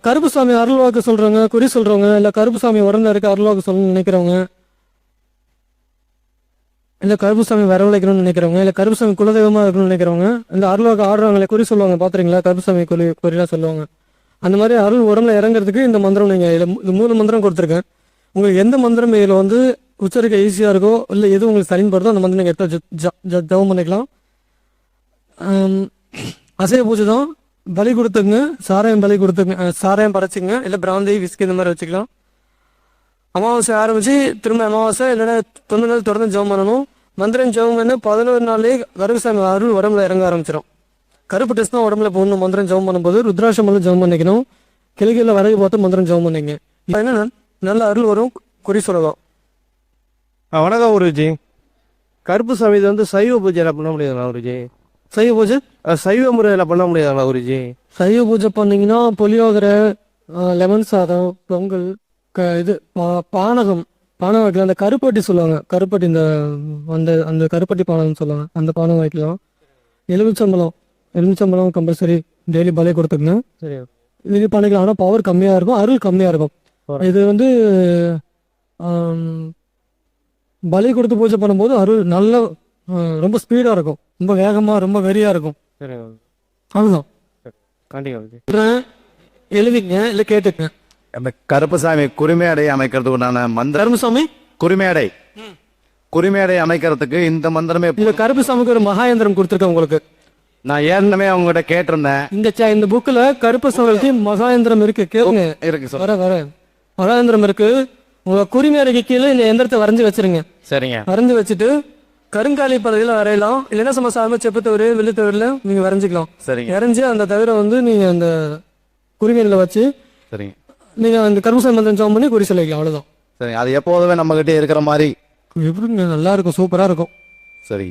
கருப்புசாமி அருள்வாக்கு சொல்றவங்க, குறி சொல்றவங்க, இல்ல கருப்புசாமி உடம்புல இருக்க அருள்வாக்கு சொல்லணும்னு நினைக்கிறவங்க, இல்ல கருப்புசாமி வரவழைக்கணும்னு நினைக்கிறவங்க, இல்ல கருப்புசாமி குலதெய்வமா இருக்கணும்னு நினைக்கிறவங்க, இந்த அருள்வாக்கு ஆடுறவங்களே குறி சொல்லுவாங்க பாத்துறீங்களா? கருப்புசாமி குறிலாம் சொல்லுவாங்க. அந்த மாதிரி அருள் உடம்புல இறங்குறதுக்கு இந்த மந்திரம் நீங்க இந்த 3 மந்திரம் கொடுத்துருக்கேன். உங்களுக்கு எந்த மந்திரம் இதில் வந்து உச்சரிக்க ஈஸியாக இருக்கோ, இல்லை எது உங்களுக்கு சரின்படுதோ அந்த மந்திரம் நீங்கள் எடுத்து ஜபம் பண்ணிக்கலாம். அசைய பூஜை தான். பலி கொடுத்துங்க, சாராயம் பலி கொடுத்துங்க, சாராயம் படைச்சிங்க, இல்லை பிராந்தி விஸ்கி இந்த மாதிரி வச்சுக்கலாம். அமாவாசை ஆரம்பித்து திரும்ப அமாவாசை இல்லைன்னா 9 நாள் தொடர்ந்து ஜபம் பண்ணணும். மந்திரம் ஜபம் பண்ணி 11 நாள்லேயே கருப்புசாமி அருள் உடம்புல இறங்க ஆரம்பிச்சிடும். கருப்பு டெஸ்ட் தான் உடம்புல போகணும். மந்திரம் ஜபம் பண்ணும்போது ருத்ராட்சம் ஜபம் பண்ணிக்கணும். கிழக்கில் வரகு பார்த்து மந்திரம் ஜபம் பண்ணிங்க. என்ன நல்ல அருள் வரும். குறி சொல்லலாம். வணக்கம் குருஜி. கருப்புசாமி இது வந்து சைவ பூஜையில பண்ண முடியாதுங்களா குருஜி? சைவ பூஜை சைவ முறையில பண்ண முடியாதுங்களா குருஜி? சைவ பூஜை பண்ணீங்கன்னா புளியோதரை, லெமன் சாதம், பொங்கல், இது பானகம் வைக்கலாம். அந்த கருப்பட்டி சொல்லுவாங்க. கருப்பட்டி இந்த அந்த அந்த கருப்பட்டி பானகம் சொல்லுவாங்க. அந்த பானகம் வைக்கலாம். எலுமிச்சம்பழம் கம்பல்சரி டெய்லி பலை கொடுத்துக்கங்க. சரி, இது பண்ணிக்கலாம். ஆனால் பவர் கம்மியாக இருக்கும், அருள் கம்மியாக இருக்கும். இது வந்து பலி கொடுத்து பூஜை பண்ணும்போது அருள் நல்ல ரொம்ப ஸ்பீடாக இருக்கும், ரொம்ப வேகமாக, ரொம்ப வெறியாக இருக்கும். அதுதான் எழுதிங்க, இல்லை கேட்டுக்கங்க. அந்த கருப்புசாமி குருமையடை அமைக்கிறதுக்கு உண்டான மந்திரம். கருப்புசாமி குருமையடை அமைக்கிறதுக்கு இந்த மந்திரமே. இந்த கருப்புசாமிக்கு ஒரு மகாயந்திரம் கொடுத்துருக்கேன் உங்களுக்கு. நான் ஏற்கனவே அவங்ககிட்ட கேட்டிருந்தேன். இந்த புக்கில் கருப்புசாமிக்கு மகாயந்திரம் இருக்கு, கேளுங்க. இருக்கு சார். வர மகாயந்திரம் இருக்கு. உங்க குருமையடைக்கு கீழே இந்த எந்திரத்தை வரைஞ்சி வச்சிருங்க. சரிங்க. வரைஞ்சி வச்சுட்டு கருங்காலி பகுதியில் வரையலாம், இல்லைன்னா சும்மா சாம செப்புத்தவரு வெள்ளித்தவரில் நீங்க வரைஞ்சிக்கலாம். சரிங்க. வரைஞ்சி அந்த தவிர வந்து நீங்க அந்த குருமையில வச்சு சரிங்க நீங்க அந்த கருப்புசாமி மந்திரம் ஜெபம் பண்ணி குறி சொல்லிக்கலாம். அவ்வளவுதான். சரி, அது எப்போதுமே நம்ம கிட்டே இருக்கிற மாதிரி எப்படிங்க? நல்லா இருக்கும், சூப்பரா இருக்கும். சரி.